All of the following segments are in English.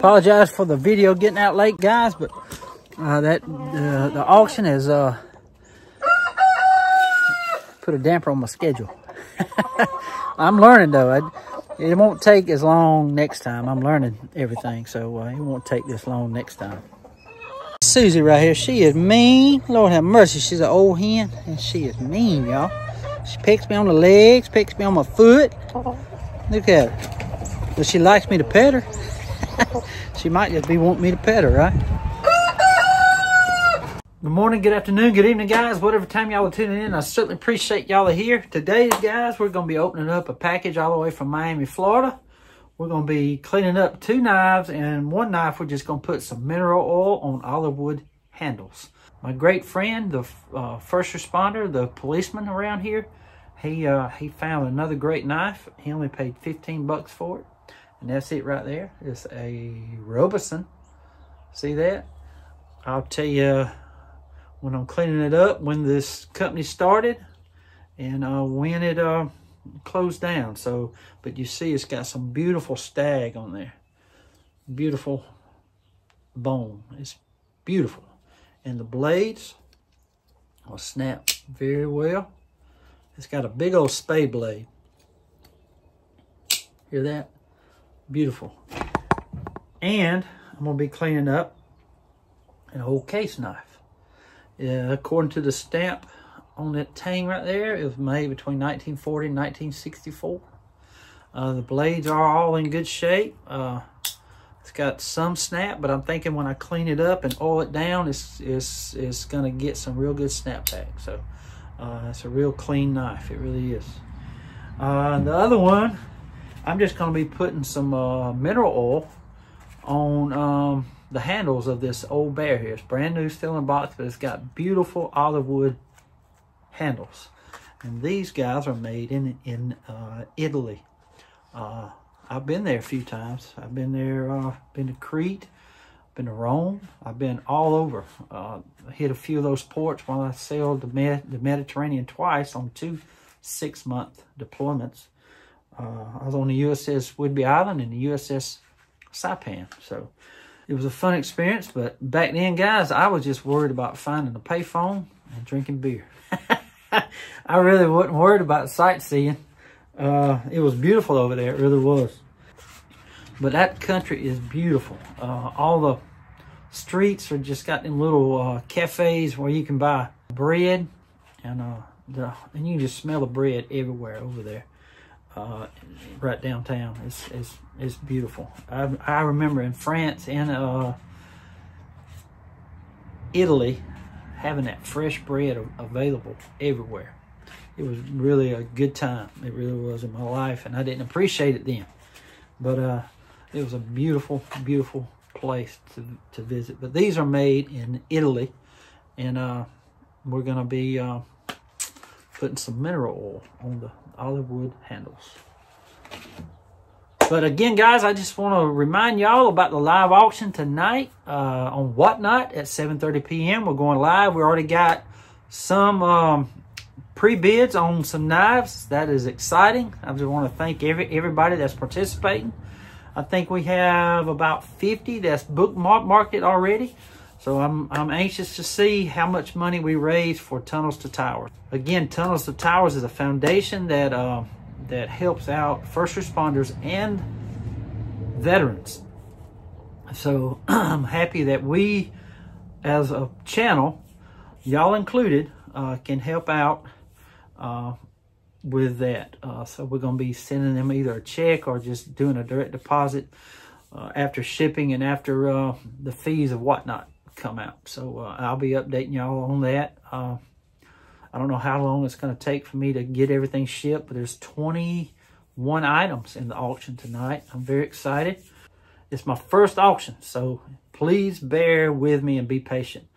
Apologize for the video getting out late, guys, but the auction has put a damper on my schedule. I'm learning though. It won't take as long next time. I'm learning everything, so it won't take this long next time. Susie right here, she is mean. Lord have mercy, she's an old hen, and she is mean, y'all. She pecks me on the legs, pecks me on my foot. Look at her. But she likes me to pet her. She might just be wanting me to pet her, right? Good morning, good afternoon, good evening, guys. Whatever time y'all are tuning in, I certainly appreciate y'all are here. Today, guys, we're going to be opening up a package all the way from Miami, Florida. We're going to be cleaning up 2 knives, and 1 knife we're just going to put some mineral oil on olive wood handles. My great friend, the first responder, the policeman around here, he found another great knife. He only paid 15 bucks for it. And that's it right there. It's a Robeson. See that? I'll tell you when I'm cleaning it up, when this company started and when it closed down. So, but you see it's got some beautiful stag on there. Beautiful bone. It's beautiful. And the blades will snap very well. It's got a big old spade blade. Hear that? Beautiful. And I'm going to be cleaning up an old case knife. According to the stamp on that tang right there, it was made between 1940 and 1964. The blades are all in good shape. It's got some snap, but I'm thinking when I clean it up and oil it down, it's going to get some real good snap back. So it's a real clean knife. It really is. The other one, I'm just going to be putting some mineral oil on the handles of this old bear here. It's brand new, still in a box, but it's got beautiful olive wood handles. And these guys are made in Italy. I've been there a few times. I've been there, been to Crete, been to Rome. I've been all over. I hit a few of those ports while I sailed the Mediterranean twice on 2 6-month deployments. I was on the USS Whidbey Island and the USS Saipan. So it was a fun experience. But back then, guys, I was just worried about finding a payphone and drinking beer. I really wasn't worried about sightseeing. It was beautiful over there. It really was. But that country is beautiful. All the streets are just got them little cafes where you can buy bread. And you can just smell the bread everywhere over there. Right downtown. It's beautiful. I remember in France and Italy having that fresh bread available everywhere. It was really a good time. It really was in my life, and I didn't appreciate it then. But it was a beautiful, beautiful place to visit. But these are made in Italy, and we're going to be putting some mineral oil on the olive wood handles. But again, guys, I just want to remind y'all about the live auction tonight on Whatnot at 7:30 p.m. We're going live. We already got some pre-bids on some knives. That is exciting. I just want to thank everybody that's participating. I think we have about 50 that's bookmarked already. So I'm anxious to see how much money we raise for Tunnels to Towers. Again, Tunnels to Towers is a foundation that that helps out first responders and veterans. So I'm happy that we, as a channel, y'all included, can help out with that. So we're going to be sending them either a check or just doing a direct deposit after shipping and after the fees of Whatnot come out. So I'll be updating y'all on that. I don't know how long it's going to take for me to get everything shipped, but there's 21 items in the auction tonight. I'm very excited. It's my first auction, so please bear with me and be patient.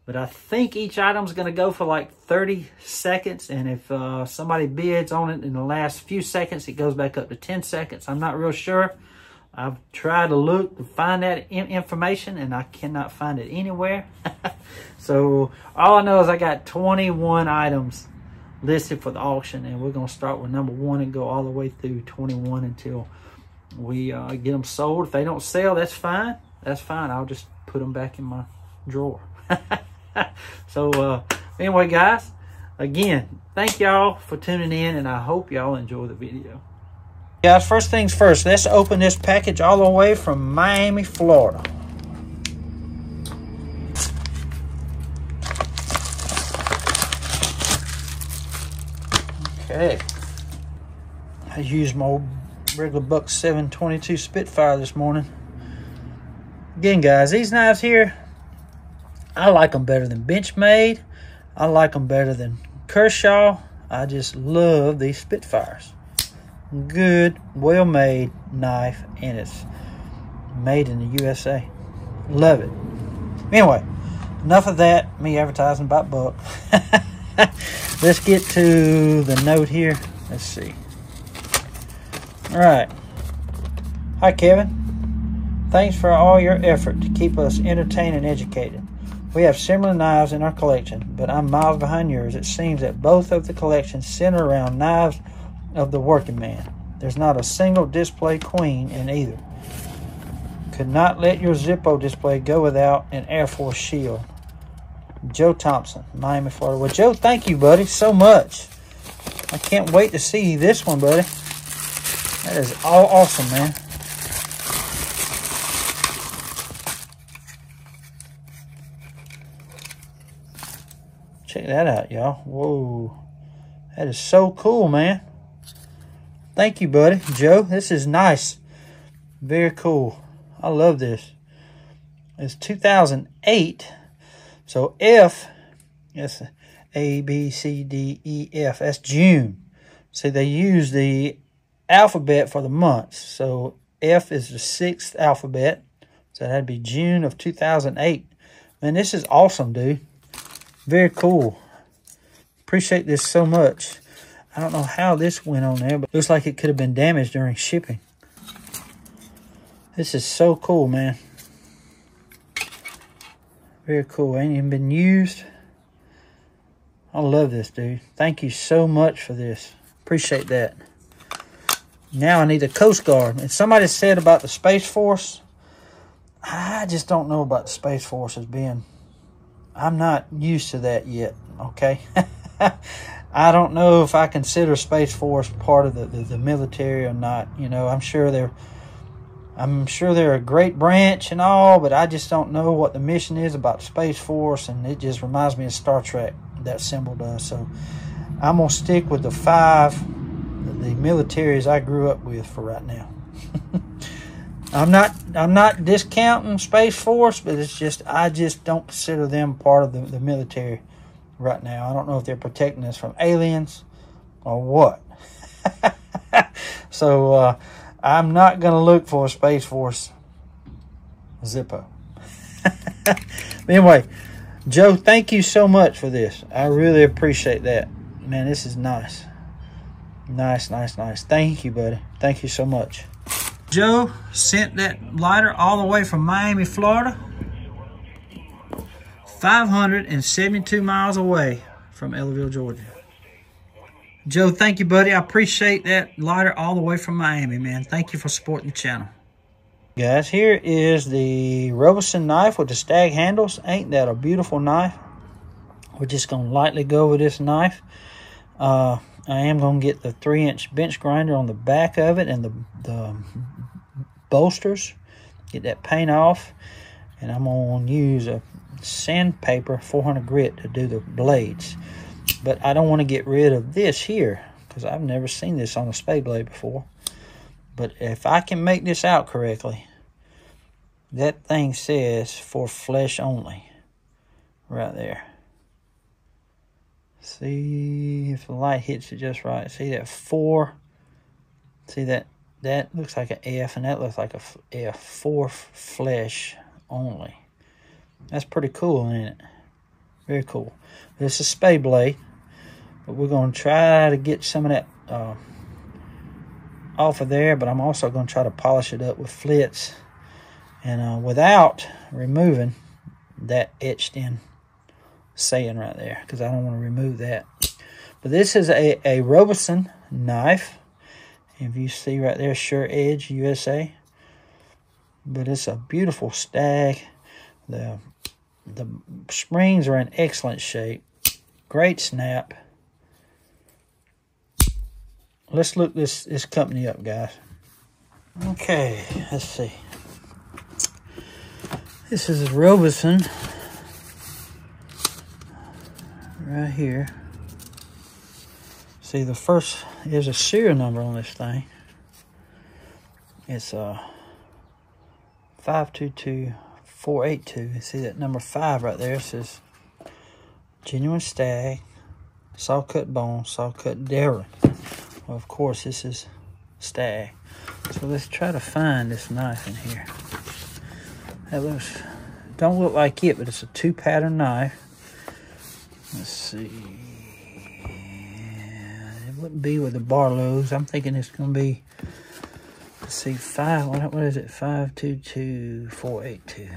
But I think each item's going to go for like 30 seconds, and if somebody bids on it in the last few seconds, it goes back up to 10 seconds. I'm not real sure. I've tried to look to find that information, and I cannot find it anywhere. So all I know is I got 21 items listed for the auction, and we're going to start with number 1 and go all the way through 21 until we get them sold. If they don't sell, that's fine. That's fine. I'll just put them back in my drawer. So anyway, guys, again, thank y'all for tuning in, and I hope y'all enjoy the video. Guys, first things first, let's open this package all the way from Miami, Florida. Okay. I used my old regular Buck 722 Spitfire this morning. Again, guys, these knives here, I like them better than Benchmade. I like them better than Kershaw. I just love these Spitfires. Good, well-made knife, and it's made in the USA. Love it. Anyway, enough of that, me advertising about Buck. Let's get to the note here. Let's see. All right. Hi, Kevin. Thanks for all your effort to keep us entertained and educated. We have similar knives in our collection, but I'm miles behind yours. It seems that both of the collections center around knives of the working man. There's not a single display queen in either. Could not let your Zippo display go without an Air Force shield. Joe Thompson, Miami, Florida. Well, Joe, thank you, buddy, so much. I can't wait to see this one, buddy. That is all awesome, man. Check that out, y'all. Whoa. That is so cool, man. Thank you, buddy. Joe, this is nice. Very cool. I love this. It's 2008. So F, yes, A, B, C, D, E, F. That's June. See, they use the alphabet for the months. So F is the 6th alphabet. So that'd be June of 2008. Man, this is awesome, dude. Very cool. Appreciate this so much. I don't know how this went on there, but looks like it could have been damaged during shipping. This is so cool, man. Very cool. Ain't even been used. I love this, dude. Thank you so much for this. Appreciate that. Now I need the Coast Guard. And somebody said about the Space Force. I just don't know about the Space Force as being... I'm not used to that yet, okay? I don't know if I consider Space Force part of the military or not. You know, I'm sure they're a great branch and all, but I just don't know what the mission is about Space Force, and it just reminds me of Star Trek, that symbol does. So I'm going to stick with the 5, the militaries I grew up with for right now. I'm not discounting Space Force, but it's just, I just don't consider them part of the military right now. I don't know if they're protecting us from aliens or what. So, I'm not going to look for a Space Force Zippo. Anyway, Joe, thank you so much for this. I really appreciate that. Man, this is nice. Nice, nice, nice. Thank you, buddy. Thank you so much. Joe sent that lighter all the way from Miami, Florida. 572 miles away from Ellaville, Georgia. Joe, thank you, buddy. I appreciate that lighter all the way from Miami, man. Thank you for supporting the channel. Guys, here is the Robeson knife with the stag handles. Ain't that a beautiful knife? We're just going to lightly go over this knife. I am going to get the 3-inch bench grinder on the back of it and the bolsters. Get that paint off. And I'm going to use a sandpaper 400 grit to do the blades. But I don't want to get rid of this here because I've never seen this on a spade blade before. But if I can make this out correctly, that thing says for flesh only right there. See if the light hits it just right. See that 4? See that looks like an F, and that looks like a F. 4 flesh only. That's pretty cool, ain't it? Very cool. This is a spade blade, but we're going to try to get some of that off of there, but I'm also going to try to polish it up with flits and without removing that etched in saying right there, because I don't want to remove that. But this is a Robeson knife, If you see right there, Sure Edge USA. But it's a beautiful stag. The springs are in excellent shape. Great snap. Let's look this company up, guys. Okay, let's see. This is Robeson. Right here. See, the first, there's a serial number on this thing. It's 522482. See that number 5 right there? It says genuine stag, saw cut bone, saw cut Darren. Well, of course, this is stag. So let's try to find this knife in here. That looks, don't look like it, but it's a 2-pattern knife. Let's see. It wouldn't be with the Barlows. I'm thinking it's going to be, let's see, 5. What is it? 522482.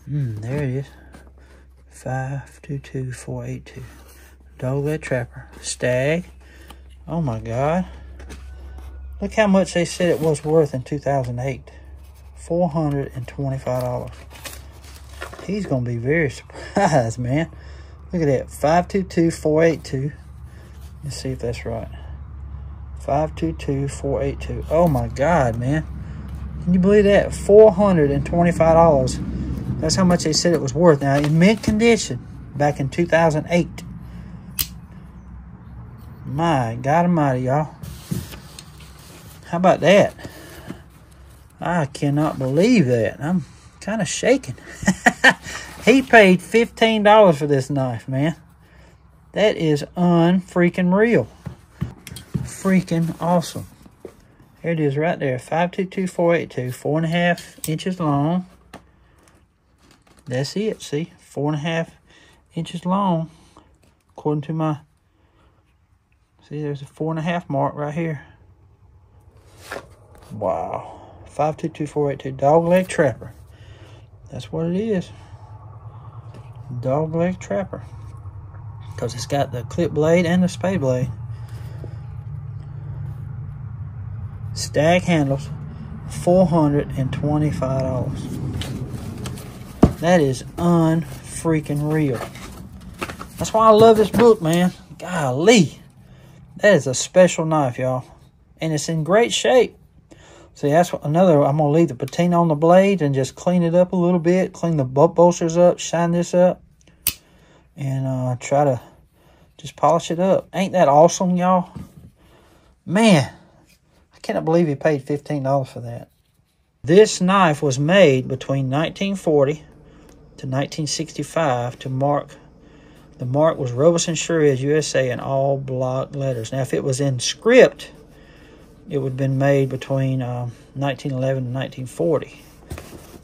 There it is. 522482. Dogleg Trapper. Stag. Oh my God. Look how much they said it was worth in 2008. $425. He's going to be very surprised, man. Look at that. 522482. Let's see if that's right. 522482. Oh my God, man. Can you believe that? $425. That's how much they said it was worth. Now, in mint condition, back in 2008. My God almighty, y'all. How about that? I cannot believe that. I'm kind of shaking. He paid $15 for this knife, man. That is unfreaking real. Freaking awesome. Here it is right there. 522482. 4.5 inches long. That's it. See? 4.5 inches long. According to my... See, there's a 4.5 mark right here. Wow. 522482. Dogleg Trapper. That's what it is. Dogleg Trapper. Because it's got the clip blade and the spade blade. Stag handles. $425. That is unfreaking real. That's why I love this book, man. Golly. That is a special knife, y'all. And it's in great shape. See, that's another, I'm going to leave the patina on the blade and just clean it up a little bit. Clean the bolsters up, shine this up. And try to just polish it up. Ain't that awesome, y'all? Man, I cannot believe he paid $15 for that. This knife was made between 1940 to 1965 to mark. The mark was Robeson Sure Edge USA in all block letters. Now, if it was in script, it would have been made between 1911 and 1940.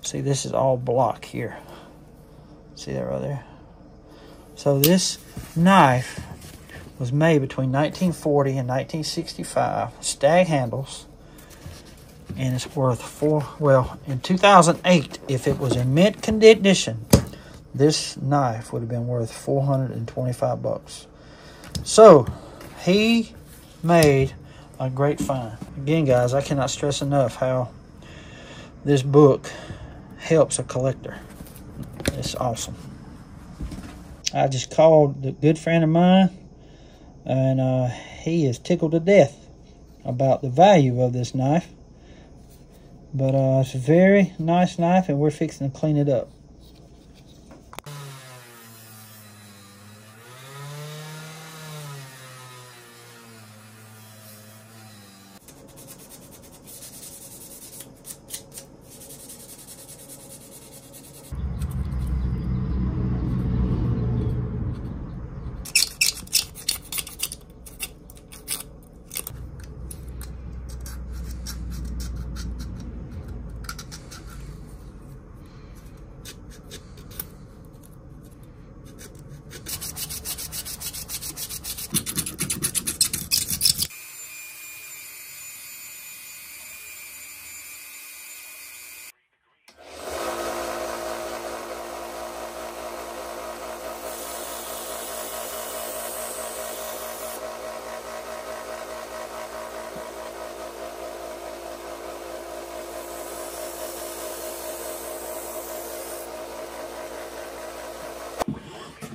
See, this is all block here. See that right there? So this knife was made between 1940 and 1965. Stag handles. And it's worth in 2008, if it was in mint condition, this knife would have been worth $425. So, he made a great find. Again, guys, I cannot stress enough how this book helps a collector. It's awesome. I just called a good friend of mine, and he is tickled to death about the value of this knife. But it's a very nice knife, and we're fixing to clean it up.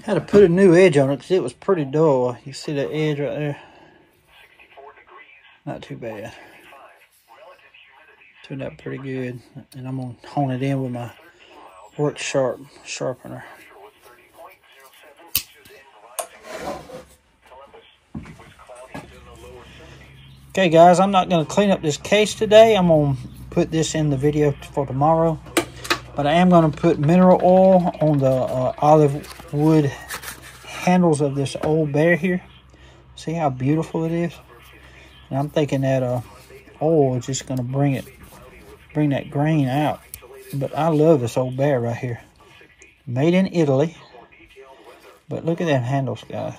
Had to put a new edge on it because it was pretty dull. You see the edge right there? Not too bad. Turned out pretty good. And I'm going to hone it in with my work sharpener. Okay guys, I'm not going to clean up this case today. I'm going to put this in the video for tomorrow. But I am going to put mineral oil on the olive wood handles of this old bear here. See how beautiful it is? And I'm thinking that oil is just going to bring that grain out. But I love this old bear right here. Made in Italy. But look at them handles, guys.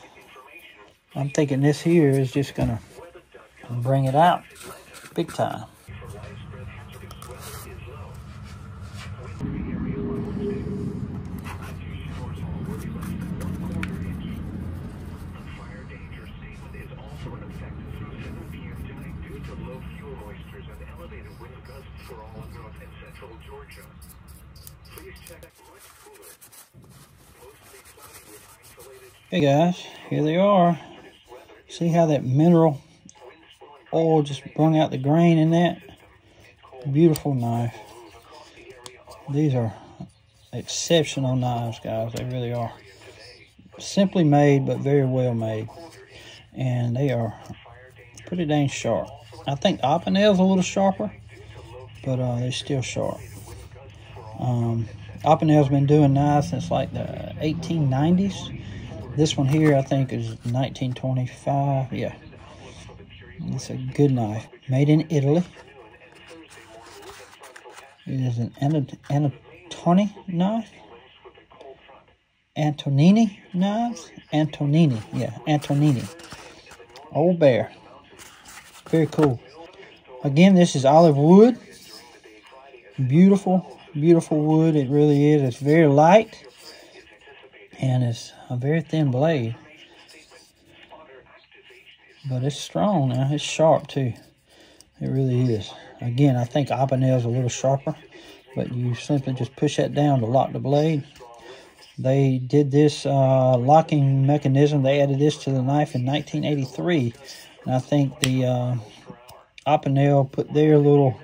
I'm thinking this here is just going to bring it out big time. Hey guys, here they are. See how that mineral oil just brung out the grain in that? Beautiful knife. These are exceptional knives, guys. They really are. Simply made, but very well made. And they are pretty dang sharp. I think Opinel's a little sharper, but they're still sharp. Opinel's been doing knives since like the 1890s. This one here, I think, is 1925. Yeah. It's a good knife. Made in Italy. It is an Antonini knife. Antonini knives? Antonini. Yeah, Antonini. Old bear. Very cool. Again, this is olive wood. Beautiful, beautiful wood. It really is. It's very light. And it's a very thin blade. But it's strong now. It's sharp too. It really is. Again, I think Opinel's a little sharper. But you simply just push that down to lock the blade. They did this locking mechanism. They added this to the knife in 1983. And I think the Opinel put their little,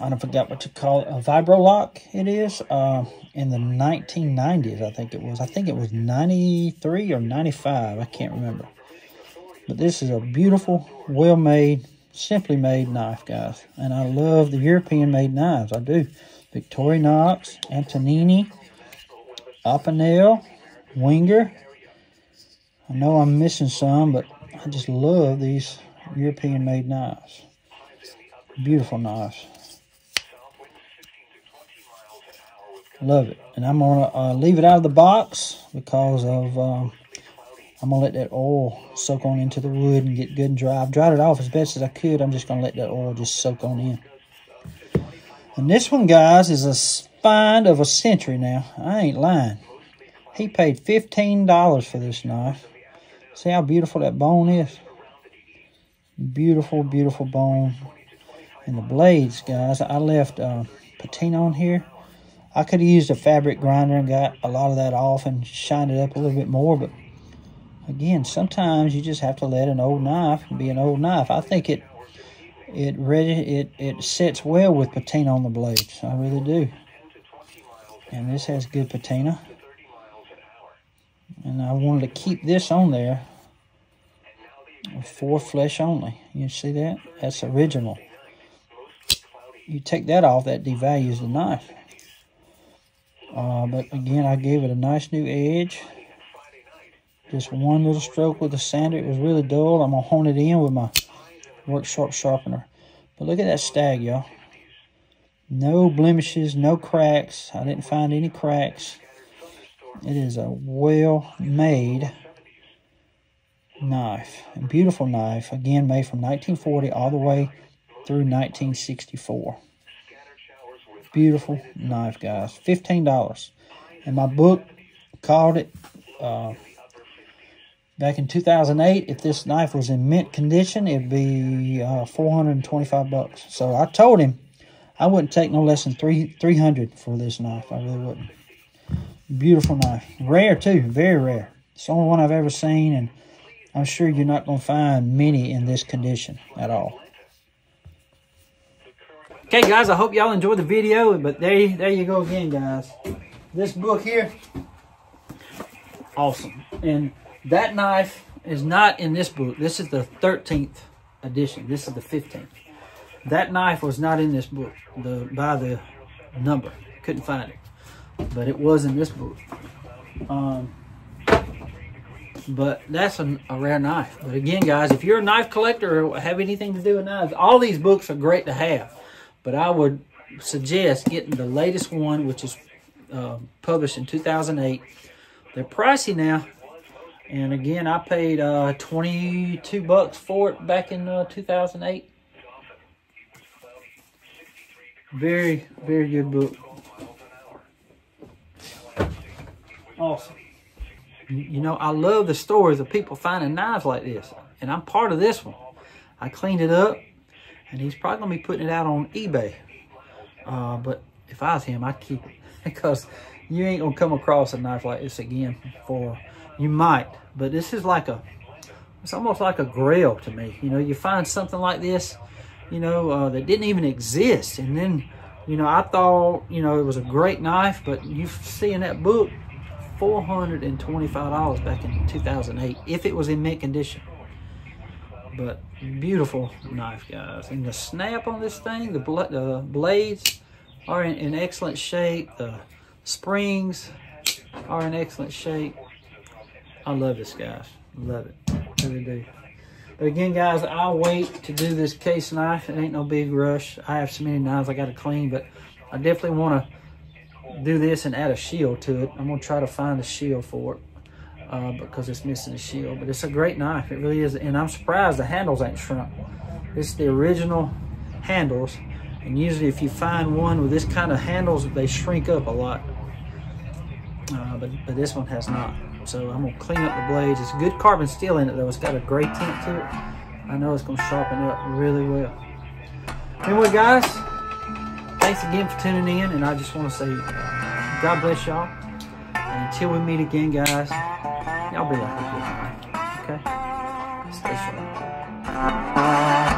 I forgot what to call it, a vibro lock it is, in the 1990s, I think it was. I think it was 93 or 95, I can't remember. But this is a beautiful, well-made, simply made knife, guys. And I love the European-made knives, I do. Victorinox, Antonini, Opinel, Winger. I know I'm missing some, but I just love these European-made knives. Beautiful knives. Love it. And I'm going to leave it out of the box because of I'm going to let that oil soak on into the wood and get good and dry. I've dried it off as best as I could. I'm just going to let that oil just soak on in. And this one, guys, is a find of a century now. I ain't lying. He paid $15 for this knife. See how beautiful that bone is? Beautiful, beautiful bone. And the blades, guys, I left patina on here. I could have used a fabric grinder and got a lot of that off and shined it up a little bit more. But, again, sometimes you just have to let an old knife be an old knife. I think it sets well with patina on the blades. I really do. And this has good patina. And I wanted to keep this on there for flesh only. You see that? That's original. You take that off, that devalues the knife. But again, I gave it a nice new edge. Just one little stroke with the sander. It was really dull. I'm going to hone it in with my work sharpener. But look at that stag, y'all. No blemishes, no cracks. I didn't find any cracks. It is a well-made knife. A beautiful knife. Again, made from 1940 all the way through 1964. Beautiful knife, guys. $15. And my book called it, back in 2008, if this knife was in mint condition, it'd be $425. So I told him I wouldn't take no less than $300 for this knife. I really wouldn't. Beautiful knife. Rare too, very rare. It's the only one I've ever seen, and I'm sure you're not going to find many in this condition at all. Okay, guys, I hope y'all enjoyed the video, but there you go again, guys. This book here, awesome. And that knife is not in this book. This is the 13th edition. This is the 15th. That knife was not in this book by the number. Couldn't find it. But it was in this book. But that's a rare knife. But again, guys, if you're a knife collector or have anything to do with knives, all these books are great to have. But I would suggest getting the latest one, which is published in 2008. They're pricey now. And again, I paid $22 for it back in 2008. Very, very good book. Awesome. You know, I love the stories of people finding knives like this. And I'm part of this one. I cleaned it up. And he's probably going to be putting it out on eBay. But if I was him, I'd keep it. Because you ain't going to come across a knife like this again. You might. But this is like it's almost like a grail to me. You know, you find something like this, you know, that didn't even exist. And then, you know, I thought, you know, it was a great knife. But you see in that book, $425 back in 2008. If it was in mint condition. But beautiful knife, guys. And the snap on this thing, the blades are in excellent shape. The springs are in excellent shape. I love this, guys. Love it. Really do. But again, guys, I'll wait to do this case knife. It ain't no big rush. I have so many knives I got to clean, but I definitely want to do this and add a shield to it. I'm going to try to find a shield for it. Because it's missing a shield, but it's a great knife. It really is, and I'm surprised the handles ain't shrunk. This is the original handles, and usually if you find one with this kind of handles, they shrink up a lot. But this one has not. So I'm gonna clean up the blades. It's good carbon steel in it though. It's got a gray tint to it. I know it's gonna sharpen up really well. Anyway, guys, thanks again for tuning in, and I just want to say, God bless y'all. And until we meet again, guys. Y'all be like a good night, okay? Stay sharp.